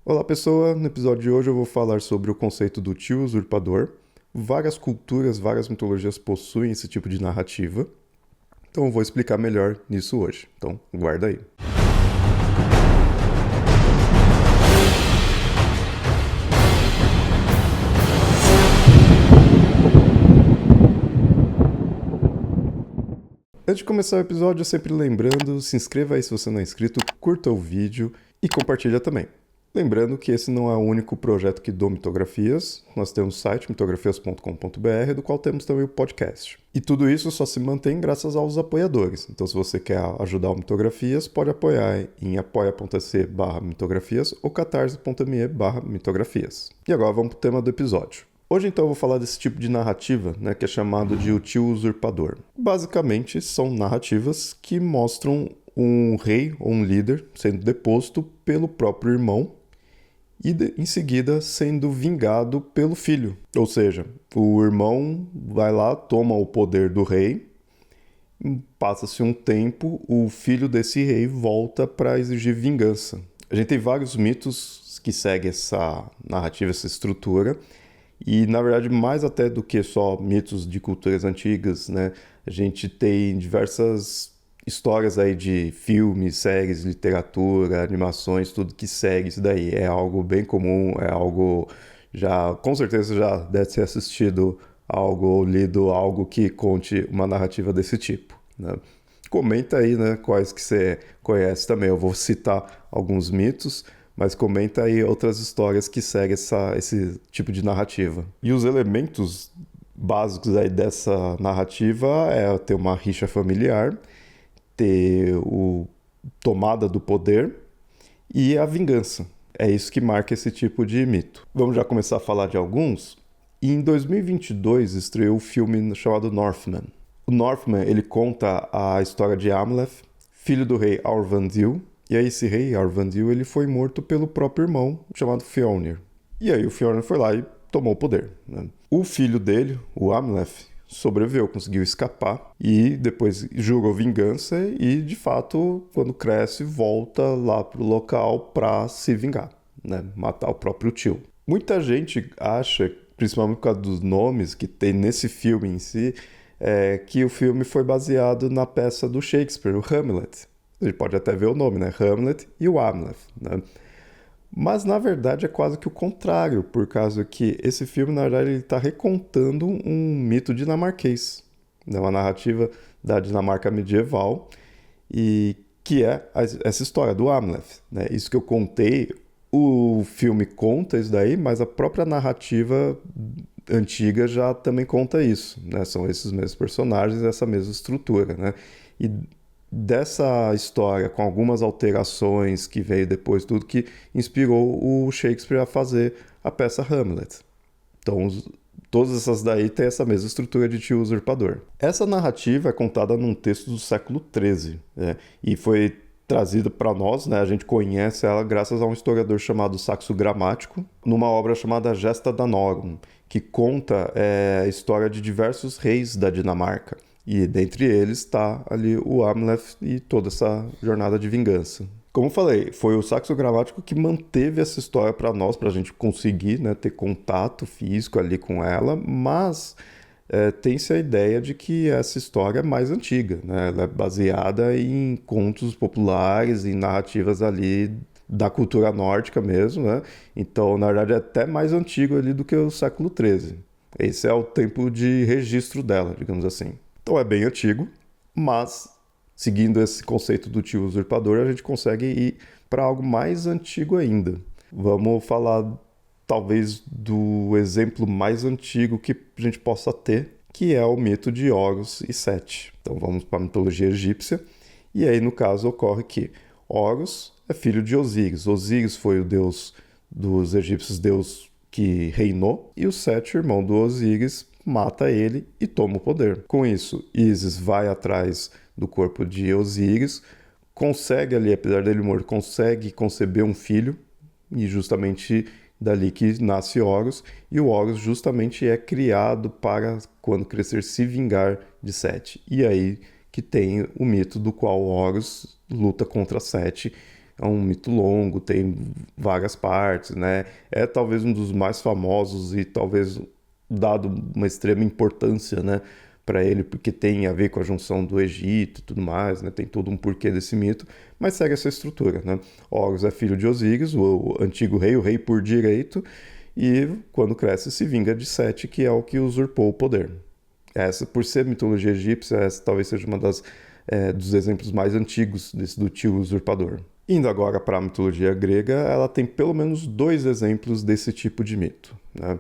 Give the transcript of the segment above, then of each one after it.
Olá pessoa, no episódio de hoje eu vou falar sobre o conceito do tio usurpador. Várias culturas, várias mitologias possuem esse tipo de narrativa, então eu vou explicar melhor nisso hoje. Então, guarda aí. Antes de começar o episódio, sempre lembrando, se inscreva aí se você não é inscrito, curta o vídeo e compartilha também. Lembrando que esse não é o único projeto que dou mitografias, nós temos o site mitografias.com.br, do qual temos também o podcast. E tudo isso só se mantém graças aos apoiadores. Então se você quer ajudar o Mitografias, pode apoiar em apoia.se/mitografias ou catarse.me/mitografias. E agora vamos para o tema do episódio. Hoje então eu vou falar desse tipo de narrativa, que é chamado de o tio usurpador. Basicamente são narrativas que mostram um rei ou um líder sendo deposto pelo próprio irmão e em seguida sendo vingado pelo filho. Ou seja, o irmão vai lá, toma o poder do rei, passa-se um tempo, o filho desse rei volta para exigir vingança. A gente tem vários mitos que seguem essa narrativa, essa estrutura, e na verdade mais até do que só mitos de culturas antigas, a gente tem diversas histórias aí de filmes, séries, literatura, animações, tudo que segue isso daí. É algo bem comum, é algo já, com certeza já deve ter assistido algo ou lido algo que conte uma narrativa desse tipo, Comenta aí, quais que você conhece também. Eu vou citar alguns mitos, mas comenta aí outras histórias que seguem esse tipo de narrativa. E os elementos básicos aí dessa narrativa é ter uma rixa familiar, ter o tomada do poder e a vingança. É isso que marca esse tipo de mito. Vamos já começar a falar de alguns? E em 2022 estreou o filme chamado Northman. O Northman, ele conta a história de Amleth, filho do rei Aurvandil, e aí esse rei Aurvandil ele foi morto pelo próprio irmão chamado Fionir. E aí o Fionir foi lá e tomou o poder. O filho dele, o Amleth, sobreviveu, conseguiu escapar e depois jurou vingança e, de fato, quando cresce, volta lá pro local para se vingar, matar o próprio tio. Muita gente acha, principalmente por causa dos nomes que tem nesse filme em si, que o filme foi baseado na peça do Shakespeare, o Hamlet. A gente pode até ver o nome, Hamlet e o Amleth, Mas, na verdade, é quase que o contrário, por causa que esse filme, na verdade, ele está recontando um mito dinamarquês, uma narrativa da Dinamarca medieval, e que é essa história do Amleth. Isso que eu contei, o filme conta isso daí, mas a própria narrativa antiga já também conta isso. São esses mesmos personagens, essa mesma estrutura. E dessa história, com algumas alterações que veio depois, tudo que inspirou o Shakespeare a fazer a peça Hamlet. Então, todas essas daí têm essa mesma estrutura de tio usurpador. Essa narrativa é contada num texto do século XIII, e foi trazida para nós, a gente conhece ela graças a um historiador chamado Saxo Gramático, numa obra chamada Gesta Danorum, que conta a história de diversos reis da Dinamarca. E dentre eles está ali o Amleth e toda essa jornada de vingança. Como eu falei, foi o Saxo Gramático que manteve essa história para nós, para a gente conseguir ter contato físico ali com ela, mas tem-se a ideia de que essa história é mais antiga, Ela é baseada em contos populares, em narrativas ali da cultura nórdica mesmo, Então, na verdade, é até mais antigo ali do que o século XIII. Esse é o tempo de registro dela, digamos assim. Então é bem antigo, mas seguindo esse conceito do tio usurpador, a gente consegue ir para algo mais antigo ainda. Vamos falar talvez do exemplo mais antigo que a gente possa ter, que é o mito de Horus e Sete. Então vamos para a mitologia egípcia, e aí no caso ocorre que Horus é filho de Osíris. Osíris foi o deus dos egípcios, deus que reinou, e o Sete, irmão do Osíris, mata ele e toma o poder. Com isso, Ísis vai atrás do corpo de Osíris, consegue ali, apesar dele morto, consegue conceber um filho, e justamente dali que nasce Horus, e o Horus justamente é criado para, quando crescer, se vingar de Sete. E aí que tem o mito do qual Horus luta contra Sete, É um mito longo, tem várias partes, né? É talvez um dos mais famosos e talvez dado uma extrema importância, né, para ele, porque tem a ver com a junção do Egito e tudo mais, né? Tem todo um porquê desse mito, mas segue essa estrutura, né? Horus é filho de Osíris, o antigo rei, o rei por direito, e quando cresce se vinga de Sete, que é o que usurpou o poder. Essa, por ser mitologia egípcia, essa talvez seja uma dos exemplos mais antigos do tio usurpador. Indo agora para a mitologia grega, ela tem pelo menos 2 exemplos desse tipo de mito, né?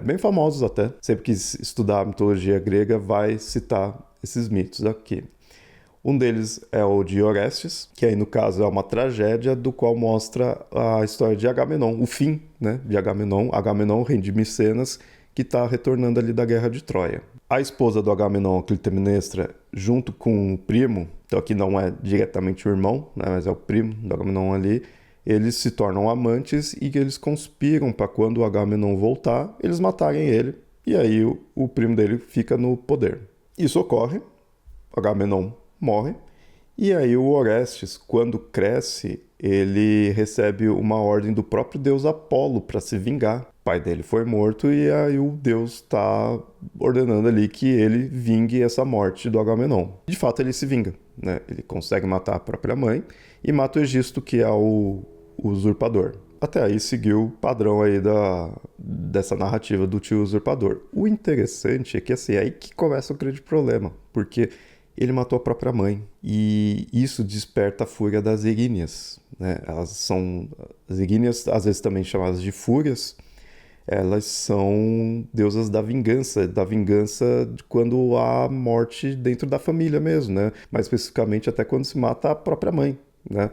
Bem famosos até. Sempre que estudar a mitologia grega vai citar esses mitos aqui. Um deles é o de Orestes, que aí no caso é uma tragédia do qual mostra a história de Agamenon, o fim, né, de Agamenon, rei de Micenas, que está retornando ali da guerra de Troia. A esposa do Agamenon, Clitemnestra, junto com o primo, então aqui não é diretamente o irmão, né, mas é o primo do Agamenon ali, eles se tornam amantes e eles conspiram para quando o Agamenon voltar, eles matarem ele, e aí o primo dele fica no poder. Isso ocorre, Agamenon morre, e aí o Orestes, quando cresce, ele recebe uma ordem do próprio deus Apolo para se vingar. O pai dele foi morto e aí o deus está ordenando ali que ele vingue essa morte do Agamenon. De fato, ele se vinga, né? Ele consegue matar a própria mãe e mata o Egisto, que é o usurpador. Até aí seguiu o padrão aí dessa narrativa do tio usurpador. O interessante é que assim, é aí que começa o grande problema, porque ele matou a própria mãe. E isso desperta a fúria das Eríneas, né? As Eríneas, às vezes também chamadas de fúrias, elas são deusas da vingança de quando há morte dentro da família mesmo, né? Mais especificamente até quando se mata a própria mãe, né?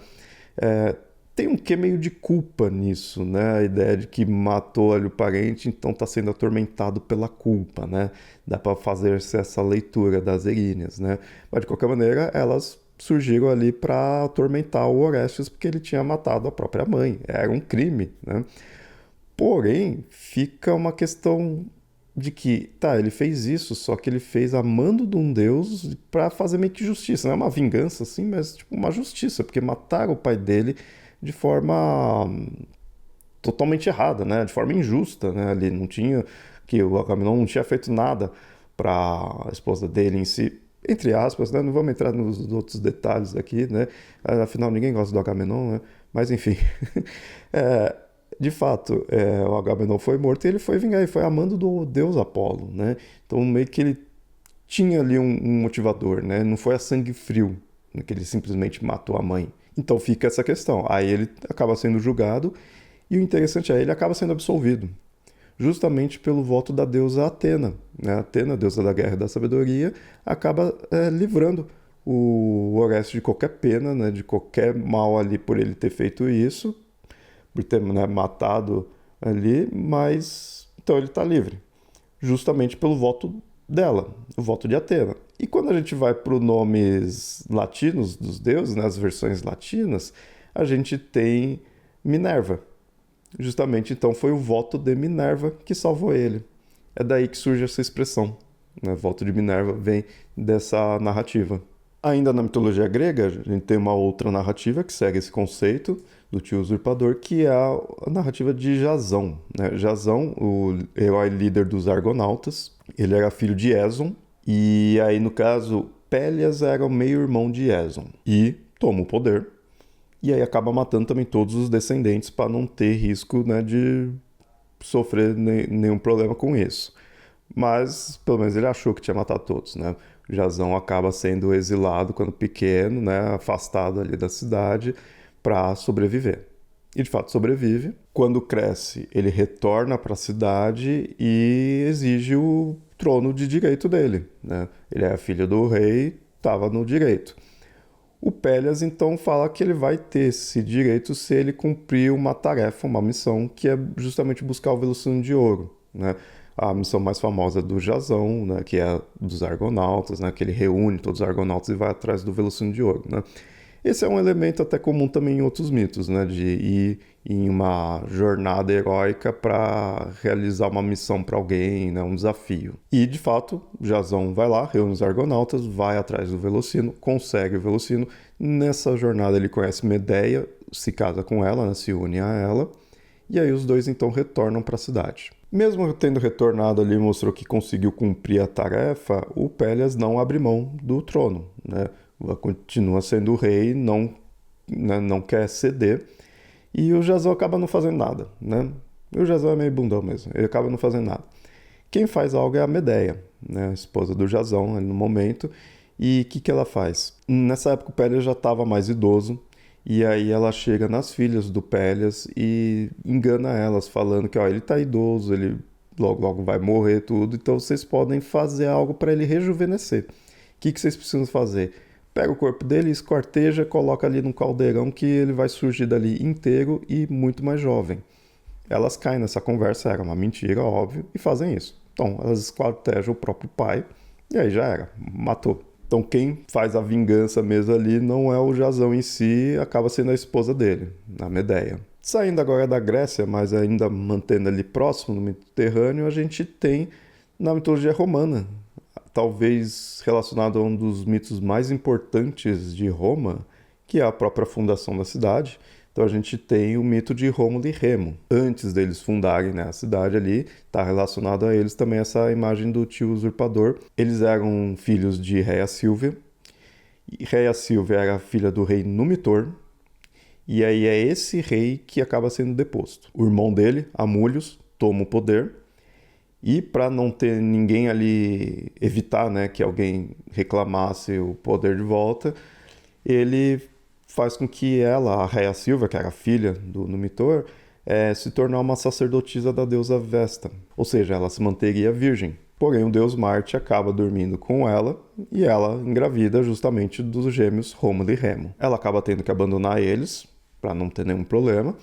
Tem um quê meio de culpa nisso, né? A ideia de que matou ali o parente, então está sendo atormentado pela culpa, né? Dá para fazer essa leitura das Eríneas, né? Mas de qualquer maneira, elas surgiram ali para atormentar o Orestes porque ele tinha matado a própria mãe. Era um crime, né? Porém, fica uma questão de que, tá, ele fez isso, só que ele fez a mando de um deus para fazer meio que justiça. Não é uma vingança, assim, mas tipo uma justiça, porque mataram o pai dele de forma totalmente errada, né? De forma injusta, né? Ali não tinha que o Agamenon não tinha feito nada para a esposa dele em si, entre aspas, né? Não vamos entrar nos outros detalhes aqui, né? Afinal, ninguém gosta do Agamenon, né? Mas enfim, de fato, o Agamenon foi morto e ele foi vingar, ele foi amando do deus Apolo, né? Então meio que ele tinha ali um motivador, né? Não foi a sangue frio, né? Que ele simplesmente matou a mãe. Então fica essa questão. Aí ele acaba sendo julgado e o interessante é ele acaba sendo absolvido, justamente pelo voto da deusa Atena, né? Atena, deusa da guerra e da sabedoria, acaba livrando o Orestes de qualquer pena, né? De qualquer mal ali por ele ter feito isso, por ter, né, matado ali, mas então ele está livre, justamente pelo voto dela, o voto de Atena. E quando a gente vai para os nomes latinos dos deuses, né, as versões latinas, a gente tem Minerva. Justamente, então, foi o voto de Minerva que salvou ele. É daí que surge essa expressão, né? Voto de Minerva vem dessa narrativa. Ainda na mitologia grega, a gente tem uma outra narrativa que segue esse conceito do tio usurpador, que é a narrativa de Jasão, né? Jasão, o herói líder dos Argonautas, ele era filho de Éson, e aí, no caso, Pélias era o meio-irmão de Éson, e toma o poder, e aí acaba matando também todos os descendentes para não ter risco, né, de sofrer nenhum problema com isso. Mas, pelo menos, ele achou que tinha matado todos, né? Jasão acaba sendo exilado quando pequeno, né, afastado ali da cidade para sobreviver. E de fato sobrevive. Quando cresce, ele retorna para a cidade e exige o trono de direito dele, né? Ele é filho do rei, estava no direito. O Pélias então fala que ele vai ter esse direito se ele cumprir uma tarefa, uma missão, que é justamente buscar o Velocino de Ouro, né? A missão mais famosa do Jasão, né, que é dos Argonautas, né, que ele reúne todos os Argonautas e vai atrás do Velocino de Ouro, né? Esse é um elemento até comum também em outros mitos, né? De ir em uma jornada heróica para realizar uma missão para alguém, né? Um desafio. E, de fato, Jasão vai lá, reúne os argonautas, vai atrás do Velocino, consegue o Velocino. Nessa jornada ele conhece Medeia, se casa com ela, né? Se une a ela. E aí os dois então retornam para a cidade. Mesmo tendo retornado ali, mostrou que conseguiu cumprir a tarefa, o Pélias não abre mão do trono, né? Continua sendo o rei, não, né, não quer ceder, e o Jasão acaba não fazendo nada, né? O Jasão é meio bundão mesmo, ele acaba não fazendo nada. Quem faz algo é a Medeia, né, a esposa do Jasão, ali no momento, e o que ela faz? Nessa época o Pélias já estava mais idoso, e aí ela chega nas filhas do Pélias e engana elas, falando que ó, ele tá idoso, ele logo vai morrer tudo, então vocês podem fazer algo para ele rejuvenescer. O que vocês precisam fazer? Pega o corpo dele, esquarteja, coloca ali num caldeirão que ele vai surgir dali inteiro e muito mais jovem. Elas caem nessa conversa, era uma mentira, óbvio, e fazem isso. Então, elas esquartejam o próprio pai e aí já era, matou. Então, quem faz a vingança mesmo ali não é o Jasão em si, acaba sendo a esposa dele, a Medeia. Saindo agora da Grécia, mas ainda mantendo ali próximo no Mediterrâneo, a gente tem na mitologia romana, talvez relacionado a um dos mitos mais importantes de Roma, que é a própria fundação da cidade. Então a gente tem o mito de Rômulo e Remo. Antes deles fundarem, né, a cidade ali, está relacionado a eles também essa imagem do tio usurpador. Eles eram filhos de Réia Sílvia. E Réia Sílvia era filha do rei Numitor. E aí é esse rei que acaba sendo deposto. O irmão dele, Amulhos, toma o poder. E para não ter ninguém ali, evitar, né, que alguém reclamasse o poder de volta, ele faz com que ela, a Réia Sílvia, que era filha do Numitor, se tornar uma sacerdotisa da deusa Vesta. Ou seja, ela se manteria virgem. Porém, o deus Marte acaba dormindo com ela e ela engravida justamente dos gêmeos Rômulo e Remo. Ela acaba tendo que abandonar eles para não ter nenhum problema.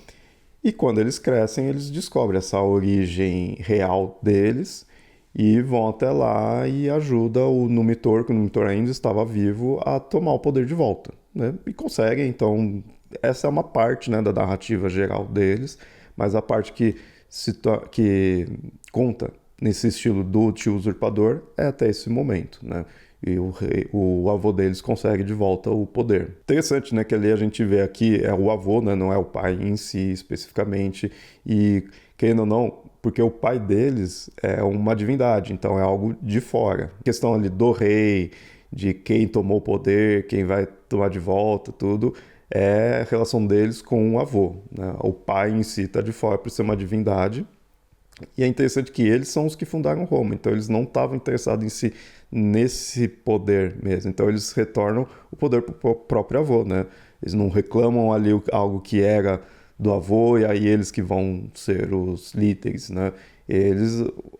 E quando eles crescem, eles descobrem essa origem real deles e vão até lá e ajudam o Numitor, que o Numitor ainda estava vivo, a tomar o poder de volta, né? E conseguem, então, essa é uma parte, né, da narrativa geral deles, mas a parte que conta nesse estilo do tio usurpador é até esse momento, né? E o avô deles consegue de volta o poder. Interessante, né, que ali a gente vê aqui é o avô, né, não é o pai em si especificamente, e querendo ou não, porque o pai deles é uma divindade, então é algo de fora. A questão ali do rei, de quem tomou o poder, quem vai tomar de volta, tudo, é a relação deles com o avô, né? O pai em si está de fora por ser uma divindade. E é interessante que eles são os que fundaram Roma, então eles não estavam interessados em si nesse poder mesmo. Então eles retornam o poder para o próprio avô, né? Eles não reclamam ali algo que era do avô e aí eles que vão ser os líderes, né?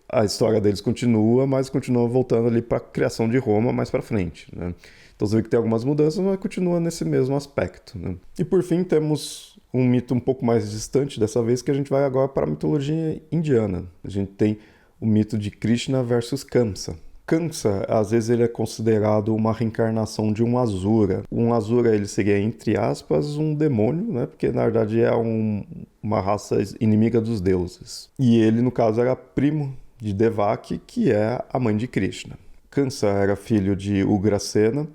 A história deles continua, mas continua voltando ali para a criação de Roma mais para frente, né? Então você vê que tem algumas mudanças, mas continua nesse mesmo aspecto, né? E por fim temos um mito um pouco mais distante dessa vez, que a gente vai agora para a mitologia indiana. A gente tem o mito de Krishna versus Kamsa. Kamsa, às vezes ele é considerado uma reencarnação de um Asura. Um Asura, ele seria, entre aspas, um demônio, né? Porque na verdade é uma raça inimiga dos deuses. E ele, no caso, era primo de Devaki, que é a mãe de Krishna. Kamsa era filho de Ugrasena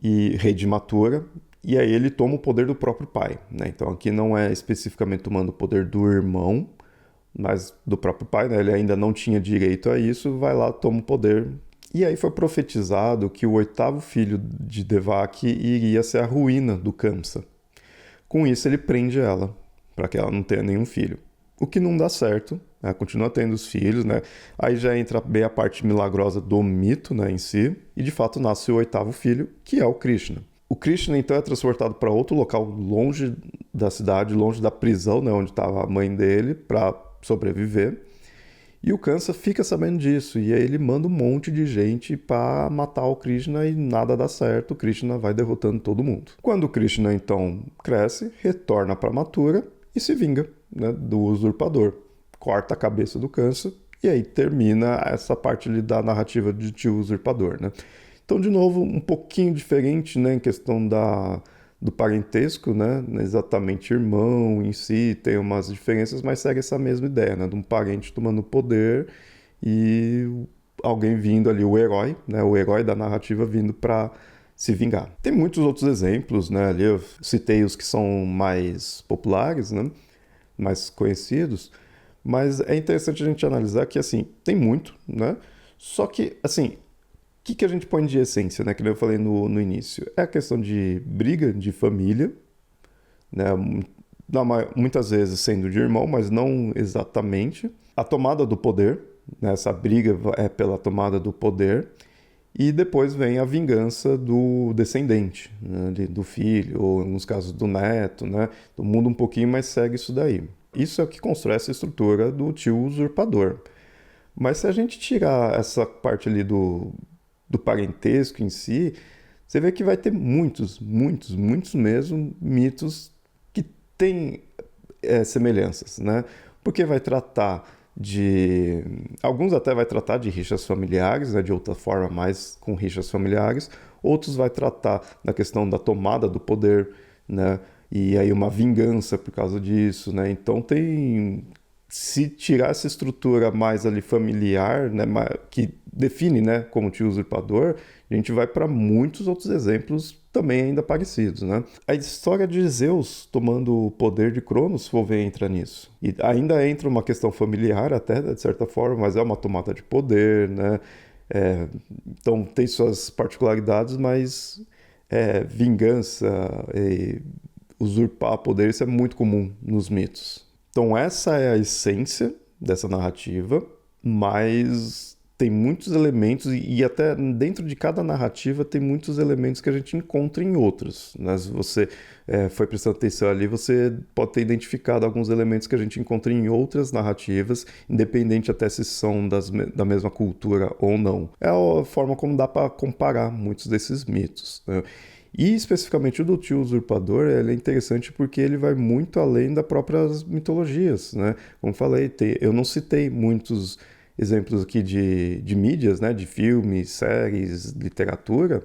e rei de Mathura, e aí ele toma o poder do próprio pai, né? Então aqui não é especificamente tomando o poder do irmão, mas do próprio pai, né? Ele ainda não tinha direito a isso, vai lá, toma o poder. E aí foi profetizado que o oitavo filho de Devaki iria ser a ruína do Kamsa. Com isso ele prende ela, para que ela não tenha nenhum filho. O que não dá certo, ela continua tendo os filhos, né? Aí já entra bem a parte milagrosa do mito, né, em si, e de fato nasce o oitavo filho, que é o Krishna. O Krishna, então, é transportado para outro local longe da cidade, longe da prisão, né, onde estava a mãe dele, para sobreviver. E o Kamsa fica sabendo disso, e aí ele manda um monte de gente para matar o Krishna e nada dá certo, o Krishna vai derrotando todo mundo. Quando o Krishna, então, cresce, retorna para Mathura e se vinga, né, do usurpador. Corta a cabeça do Kamsa, e aí termina essa parte ali da narrativa de tio usurpador, né? Então, de novo, um pouquinho diferente, né, em questão do parentesco, né? Não é exatamente irmão em si, tem umas diferenças, mas segue essa mesma ideia, né? De um parente tomando poder e alguém vindo ali, o herói, né? O herói da narrativa vindo para se vingar. Tem muitos outros exemplos, né? Ali eu citei os que são mais populares, né? Mais conhecidos, mas é interessante a gente analisar que, assim, tem muito, né? Só que, assim, o que a gente põe de essência, né? Que eu falei no início. É a questão de briga de família, né? Muitas vezes sendo de irmão, mas não exatamente. A tomada do poder, né? Essa briga é pela tomada do poder. E depois vem a vingança do descendente, né? Do filho, ou nos casos do neto, né? Do mundo um pouquinho, mas segue isso daí. Isso é o que constrói essa estrutura do tio usurpador. Mas se a gente tirar essa parte ali do parentesco em si, você vê que vai ter muitos mesmo mitos que têm semelhanças, né? Porque vai tratar de... Alguns até vai tratar de rixas familiares, né? De outra forma, mais com rixas familiares. Outros vai tratar da questão da tomada do poder, né? E aí uma vingança por causa disso, né? Então tem... Se tirar essa estrutura mais ali familiar, né, que define, né, como tio usurpador, a gente vai para muitos outros exemplos também ainda parecidos, né? A história de Zeus tomando o poder de Cronos, se for ver, entra nisso. E ainda entra uma questão familiar até, de certa forma, mas é uma tomada de poder, né? Então tem suas particularidades, mas vingança e usurpar poder, isso é muito comum nos mitos. Então essa é a essência dessa narrativa, mas tem muitos elementos e até dentro de cada narrativa tem muitos elementos que a gente encontra em outras, né? Se você foi prestando atenção ali, você pode ter identificado alguns elementos que a gente encontra em outras narrativas, independente até se são da mesma cultura ou não. É a forma como dá para comparar muitos desses mitos, né? E especificamente o do tio usurpador, ele é interessante porque ele vai muito além das próprias mitologias, né? Como falei, eu não citei muitos exemplos aqui de mídias, né? De filmes, séries, literatura,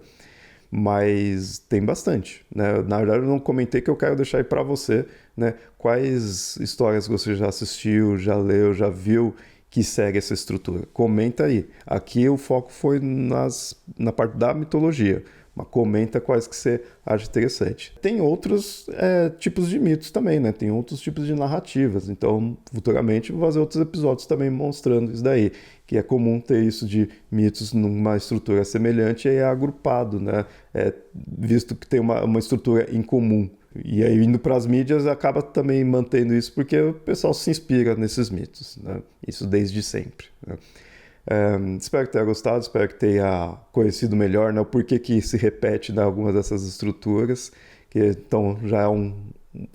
mas tem bastante, né? Na verdade, eu não comentei que eu quero deixar aí para você, né? Quais histórias você já assistiu, já leu, já viu que segue essa estrutura. Comenta aí. Aqui o foco foi na parte da mitologia. Mas comenta quais que você acha interessante. Tem outros tipos de mitos também, né? Tem outros tipos de narrativas. Então, futuramente, vou fazer outros episódios também mostrando isso daí. Que é comum ter isso de mitos numa estrutura semelhante e é agrupado, né? Visto que tem uma estrutura em comum. E aí, indo para as mídias, acaba também mantendo isso porque o pessoal se inspira nesses mitos, né? Isso desde sempre, né? Espero que tenha gostado, espero que tenha conhecido melhor, né, o porquê que se repete, né, algumas dessas estruturas, que então já é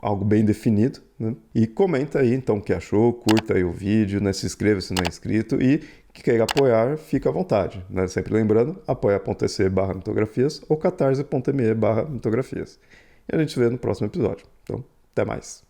algo bem definido, né? E comenta aí então o que achou, curta aí o vídeo, né, se inscreva se não é inscrito e que queira apoiar, fica à vontade, né? Sempre lembrando, apoia.se/mitografias ou catarse.me/mitografias. E a gente se vê no próximo episódio. Então, até mais.